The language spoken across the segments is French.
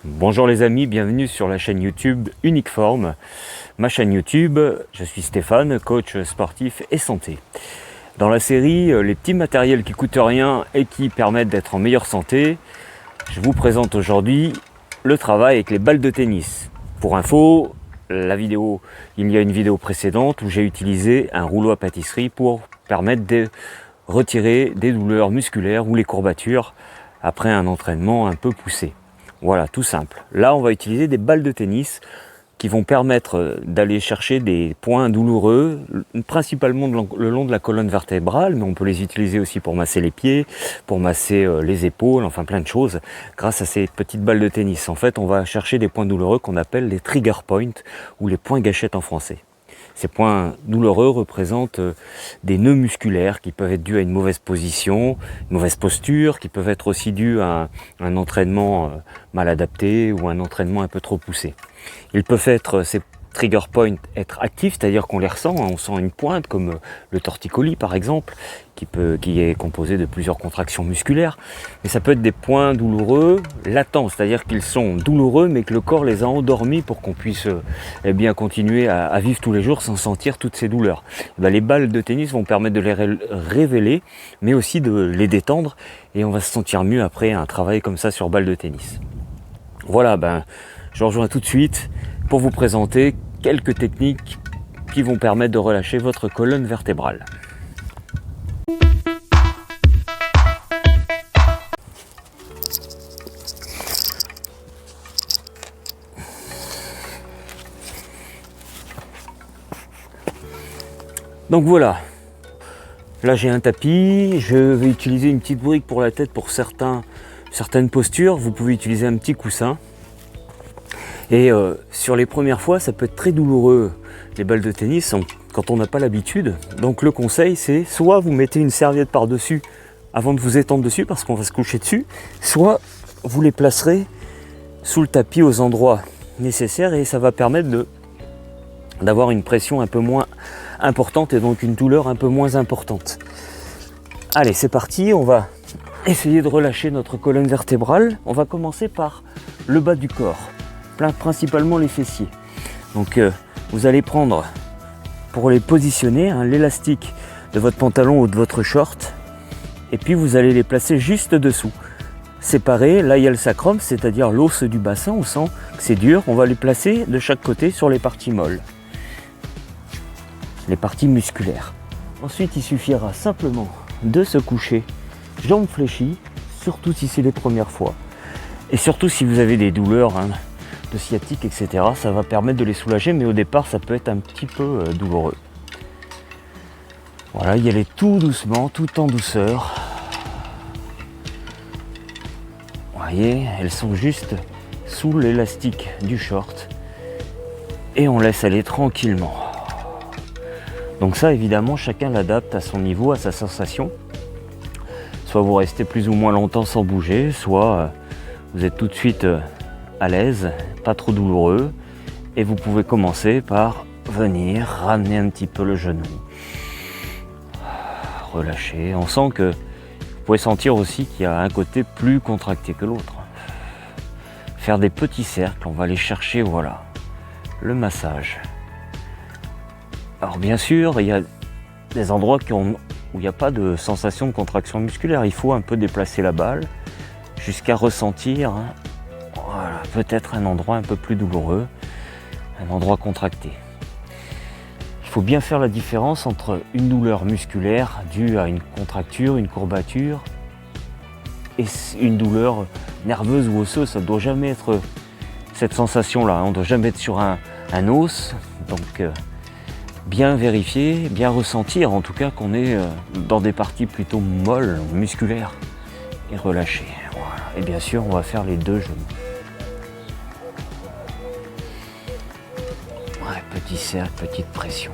Bonjour les amis, bienvenue sur la chaîne YouTube Unique Forme. Ma chaîne YouTube, je suis Stéphane, coach sportif et santé. Dans la série les petits matériels qui coûtent rien et qui permettent d'être en meilleure santé, je vous présente aujourd'hui le travail avec les balles de tennis. Pour info, il y a une vidéo précédente où j'ai utilisé un rouleau à pâtisserie pour permettre de retirer des douleurs musculaires ou les courbatures après un entraînement un peu poussé. Voilà, tout simple. Là, on va utiliser des balles de tennis qui vont permettre d'aller chercher des points douloureux, principalement le long de la colonne vertébrale, mais on peut les utiliser aussi pour masser les pieds, pour masser les épaules, enfin plein de choses, grâce à ces petites balles de tennis. En fait, on va chercher des points douloureux qu'on appelle les trigger points, ou les points gâchettes en français. Ces points douloureux représentent des nœuds musculaires qui peuvent être dus à une mauvaise position, une mauvaise posture, qui peuvent être aussi dus à un entraînement mal adapté ou un entraînement un peu trop poussé. Ils peuvent être, ces trigger points, être actifs, c'est-à-dire qu'on les ressent, on sent une pointe comme le torticolis par exemple, qui est composé de plusieurs contractions musculaires. Mais ça peut être des points douloureux latents, c'est-à-dire qu'ils sont douloureux mais que le corps les a endormis pour qu'on puisse continuer à vivre tous les jours sans sentir toutes ces douleurs. Les balles de tennis vont permettre de les révéler, mais aussi de les détendre, et on va se sentir mieux après un travail comme ça sur balles de tennis. Voilà, je rejoins tout de suite pour vous présenter quelques techniques qui vont permettre de relâcher votre colonne vertébrale. Donc voilà, là j'ai un tapis, je vais utiliser une petite brique pour la tête pour certaines postures. Vous pouvez utiliser un petit coussin. Et sur les premières fois, ça peut être très douloureux, les balles de tennis, quand on n'a pas l'habitude. Donc le conseil, c'est soit vous mettez une serviette par-dessus avant de vous étendre dessus, parce qu'on va se coucher dessus, soit vous les placerez sous le tapis aux endroits nécessaires, et ça va permettre d'avoir une pression un peu moins importante et donc une douleur un peu moins importante. Allez, c'est parti, on va essayer de relâcher notre colonne vertébrale. On va commencer par le bas du corps, principalement les fessiers. Donc vous allez prendre, pour les positionner, l'élastique de votre pantalon ou de votre short, et puis vous allez les placer juste dessous, séparés. Là il y a le sacrum, c'est-à-dire l'os du bassin, on sent que c'est dur. On va les placer de chaque côté sur les parties molles, les parties musculaires. Ensuite il suffira simplement de se coucher jambes fléchies, surtout si c'est les premières fois, et surtout si vous avez des douleurs de sciatique, etc. Ça va permettre de les soulager, mais au départ ça peut être un petit peu douloureux. Voilà, y aller tout doucement, tout en douceur. Vous voyez, elles sont juste sous l'élastique du short, et on laisse aller tranquillement. Donc ça, évidemment, chacun l'adapte à son niveau, à sa sensation. Soit vous restez plus ou moins longtemps sans bouger, soit vous êtes tout de suite à l'aise, pas trop douloureux, et vous pouvez commencer par venir ramener un petit peu le genou, relâcher. On sent que vous pouvez sentir aussi qu'il y a un côté plus contracté que l'autre. Faire des petits cercles, on va aller chercher, voilà, le massage. Alors bien sûr, il y a des endroits où il n'y a pas de sensation de contraction musculaire. Il faut un peu déplacer la balle jusqu'à ressentir voilà, peut-être un endroit un peu plus douloureux, un endroit contracté. Il faut bien faire la différence entre une douleur musculaire due à une contracture, une courbature, et une douleur nerveuse ou osseuse. Ça ne doit jamais être cette sensation-là. On ne doit jamais être sur un os. Donc bien vérifier, bien ressentir en tout cas qu'on est dans des parties plutôt molles, musculaires, et relâcher. Voilà. Et bien sûr, on va faire les deux genoux. Petit cercle, petite pression.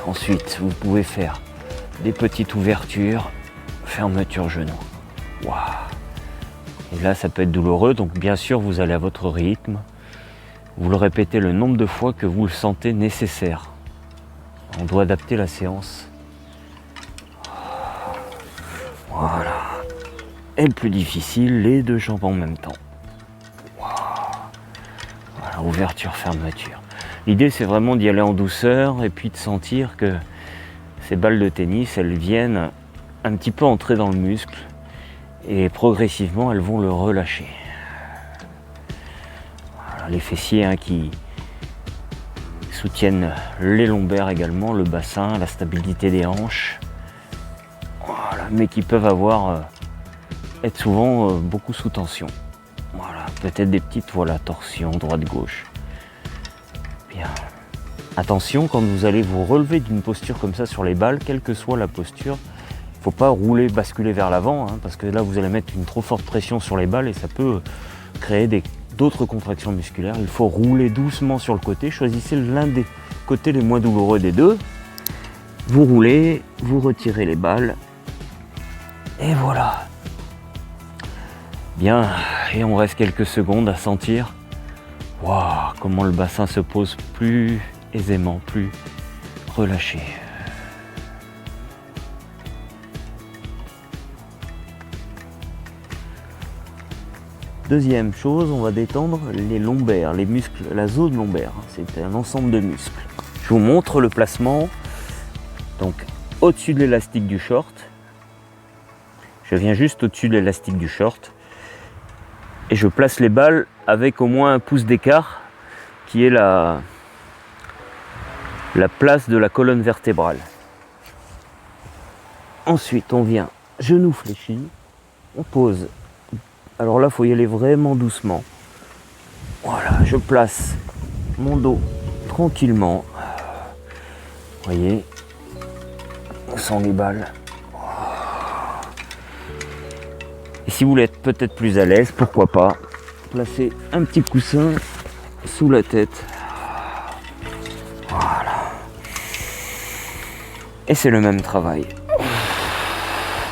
Ensuite, vous pouvez faire des petites ouvertures, fermeture genou. Wow. Et là, ça peut être douloureux, donc bien sûr, vous allez à votre rythme. Vous le répétez le nombre de fois que vous le sentez nécessaire. On doit adapter la séance. Voilà. Et le plus difficile, les deux jambes en même temps. Wow. Voilà, ouverture, fermeture. L'idée, c'est vraiment d'y aller en douceur et puis de sentir que ces balles de tennis, elles viennent un petit peu entrer dans le muscle et progressivement, elles vont le relâcher. Voilà, les fessiers hein, qui soutiennent les lombaires également, le bassin, la stabilité des hanches. Voilà, mais qui peuvent être souvent beaucoup sous tension. Voilà, peut-être des petites torsions droite-gauche. Bien. Attention, quand vous allez vous relever d'une posture comme ça sur les balles, quelle que soit la posture, il ne faut pas rouler, basculer vers l'avant, hein, parce que là vous allez mettre une trop forte pression sur les balles et ça peut créer d'autres contractions musculaires. Il faut rouler doucement sur le côté, choisissez l'un des côtés les moins douloureux des deux. Vous roulez, vous retirez les balles, et voilà. Bien, et on reste quelques secondes à sentir comment le bassin se pose plus aisément, plus relâché. Deuxième chose, on va détendre les lombaires, les muscles, la zone lombaire. C'est un ensemble de muscles. Je vous montre le placement. Donc au-dessus de l'élastique du short. Je viens juste au-dessus de l'élastique du short. Et je place les balles avec au moins un pouce d'écart, qui est la place de la colonne vertébrale. Ensuite, on vient genou fléchi, on pose. Alors là, il faut y aller vraiment doucement. Voilà, je place mon dos tranquillement. Vous voyez, on sent les balles. Et si vous voulez être peut-être plus à l'aise, pourquoi pas, placer un petit coussin sous la tête. Voilà. Et c'est le même travail.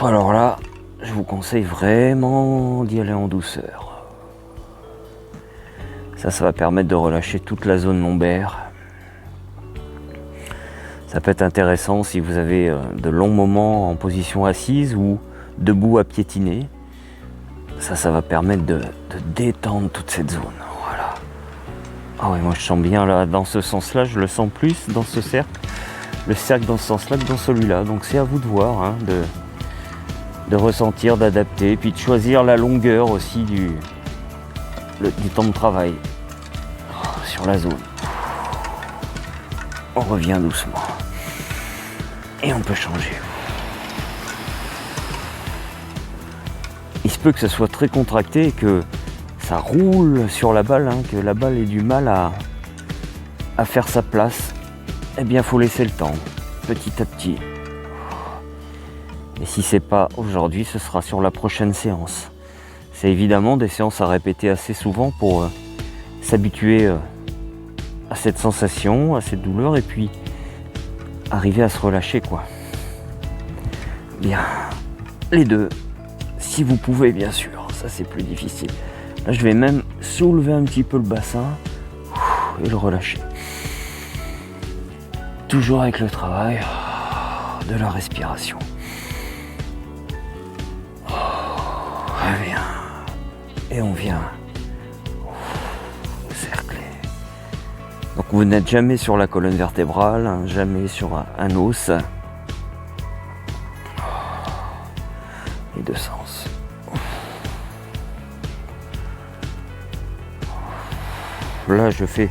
Alors là, je vous conseille vraiment d'y aller en douceur. Ça va permettre de relâcher toute la zone lombaire. Ça peut être intéressant si vous avez de longs moments en position assise ou debout à piétiner. Ça va permettre de détendre toute cette zone. Voilà. Ah ouais, moi je sens bien là, dans ce sens-là, je le sens plus dans ce cercle. Le cercle dans ce sens-là que dans celui-là. Donc c'est à vous de voir, hein, de ressentir, d'adapter, puis de choisir la longueur aussi du temps de travail sur la zone. On revient doucement. Et on peut changer. Il se peut que ça soit très contracté et que ça roule sur la balle, hein, que la balle ait du mal à faire sa place. Eh bien, il faut laisser le temps, petit à petit. Et si c'est pas aujourd'hui, ce sera sur la prochaine séance. C'est évidemment des séances à répéter assez souvent pour s'habituer à cette sensation, à cette douleur, et puis arriver à se relâcher, quoi. Bien, les deux, si vous pouvez, bien sûr, ça c'est plus difficile. Là, je vais même soulever un petit peu le bassin et le relâcher. Toujours avec le travail de la respiration. Et on vient cercler. Donc vous n'êtes jamais sur la colonne vertébrale, hein, jamais sur un os. Les deux sens. Là je fais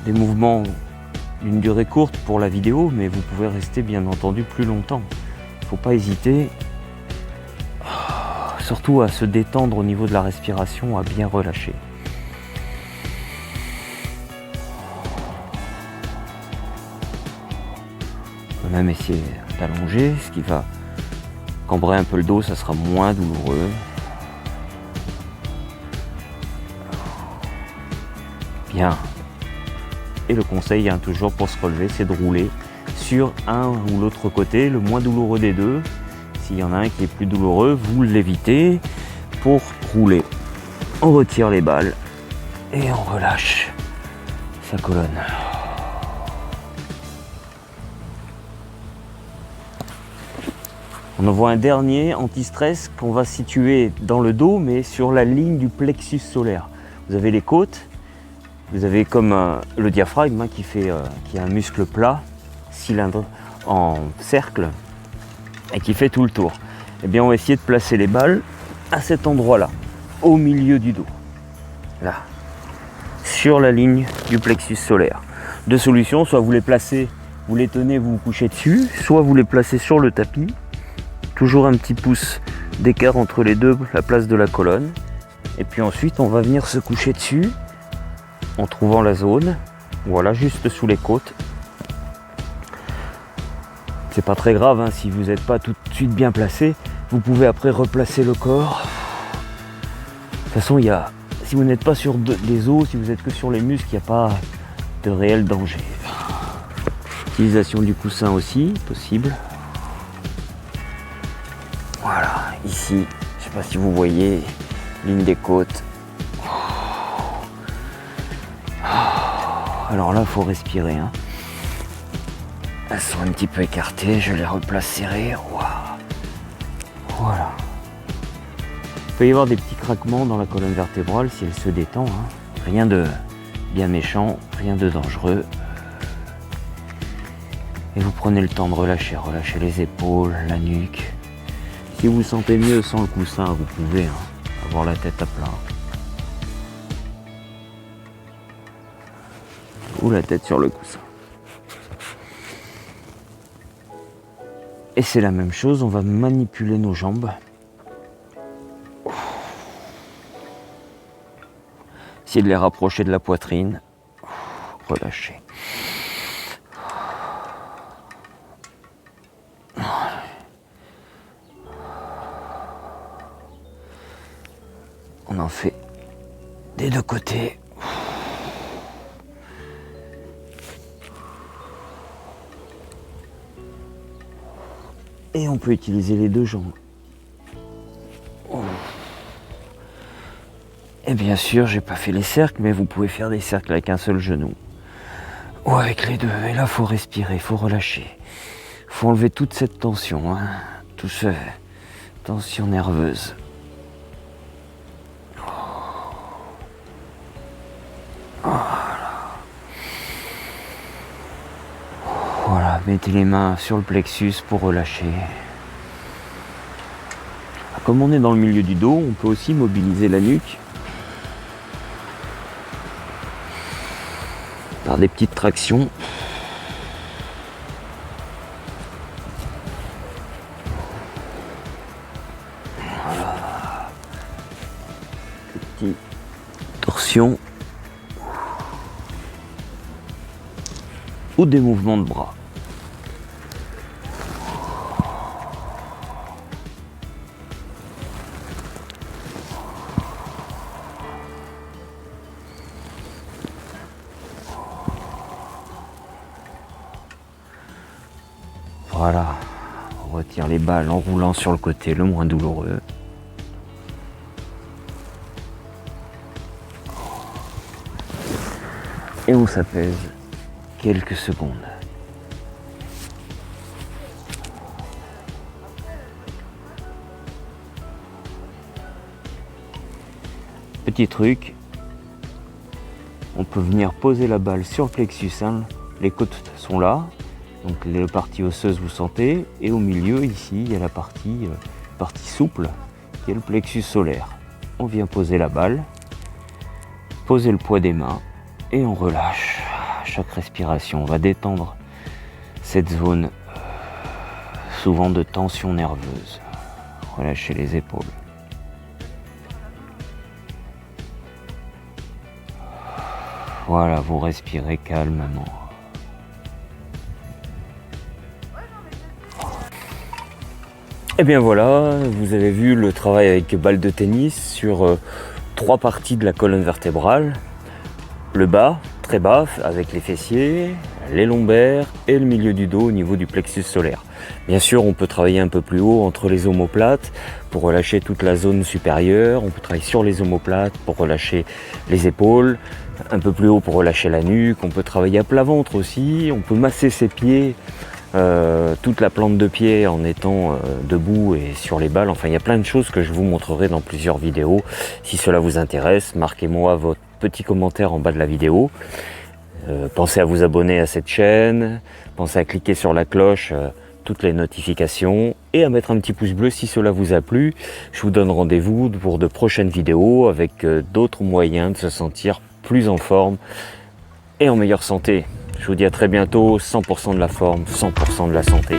des mouvements d'une durée courte pour la vidéo, mais vous pouvez rester bien entendu plus longtemps. Il ne faut pas hésiter. Surtout à se détendre au niveau de la respiration, à bien relâcher. On peut même essayer d'allonger, ce qui va cambrer un peu le dos, ça sera moins douloureux. Bien. Et le conseil, hein, toujours pour se relever, c'est de rouler sur un ou l'autre côté, le moins douloureux des deux. S'il y en a un qui est plus douloureux, vous l'évitez pour rouler. On retire les balles et on relâche sa colonne. On en voit un dernier anti-stress qu'on va situer dans le dos, mais sur la ligne du plexus solaire. Vous avez les côtes, vous avez comme le diaphragme qui a un muscle plat, cylindre en cercle, et qui fait tout le tour. Eh bien, on va essayer de placer les balles à cet endroit-là, au milieu du dos. Là, sur la ligne du plexus solaire. Deux solutions, soit vous les placez, vous les tenez, vous vous couchez dessus, soit vous les placez sur le tapis. Toujours un petit pouce d'écart entre les deux, la place de la colonne. Et puis ensuite, on va venir se coucher dessus en trouvant la zone. Voilà, juste sous les côtes. C'est pas très grave hein, si vous n'êtes pas tout de suite bien placé. Vous pouvez après replacer le corps. De toute façon, si vous n'êtes pas sur des os, si vous êtes que sur les muscles, il n'y a pas de réel danger. Utilisation du coussin aussi, possible. Voilà, ici, je ne sais pas si vous voyez, ligne des côtes. Alors là, il faut respirer. Hein. Elles sont un petit peu écartées, je les replace serrées. Voilà. Il peut y avoir des petits craquements dans la colonne vertébrale si elle se détend. Hein. Rien de bien méchant, rien de dangereux. Et vous prenez le temps de relâcher les épaules, la nuque. Si vous vous sentez mieux sans le coussin, vous pouvez avoir la tête à plat. Ou la tête sur le coussin. Et c'est la même chose, on va manipuler nos jambes. Essayez de les rapprocher de la poitrine. Relâchez. On en fait des deux côtés. Et on peut utiliser les deux jambes. Et bien sûr, j'ai pas fait les cercles, mais vous pouvez faire des cercles avec un seul genou. Ou avec les deux. Et là, il faut respirer, il faut relâcher. Il faut enlever toute cette tension, hein. Toute cette tension nerveuse. Voilà, mettez les mains sur le plexus pour relâcher. Comme on est dans le milieu du dos, on peut aussi mobiliser la nuque par des petites tractions. Voilà. Petite torsion. Ou des mouvements de bras. Voilà, on retire les balles en roulant sur le côté le moins douloureux. Et on s'apaise quelques secondes. Petit truc, on peut venir poser la balle sur le plexus, hein. Les côtes sont là. Donc les parties osseuses vous sentez, et au milieu ici il y a la partie souple qui est le plexus solaire. On vient poser la balle, poser le poids des mains et on relâche. Chaque respiration, on va détendre cette zone souvent de tension nerveuse. Relâchez les épaules. Voilà, vous respirez calmement. Et bien voilà, vous avez vu le travail avec balle de tennis sur 3 parties de la colonne vertébrale. Le bas, très bas, avec les fessiers, les lombaires et le milieu du dos au niveau du plexus solaire. Bien sûr, on peut travailler un peu plus haut entre les omoplates pour relâcher toute la zone supérieure. On peut travailler sur les omoplates pour relâcher les épaules, un peu plus haut pour relâcher la nuque. On peut travailler à plat ventre aussi. On peut masser ses pieds toute la plante de pied en étant debout et sur les balles. Enfin, il y a plein de choses que je vous montrerai dans plusieurs vidéos. Si cela vous intéresse, marquez-moi votre petit commentaire en bas de la vidéo. Pensez à vous abonner à cette chaîne, pensez à cliquer sur la cloche, toutes les notifications, et à mettre un petit pouce bleu si cela vous a plu. Je vous donne rendez-vous pour de prochaines vidéos avec d'autres moyens de se sentir plus en forme et en meilleure santé. Je vous dis à très bientôt, 100% de la forme, 100% de la santé.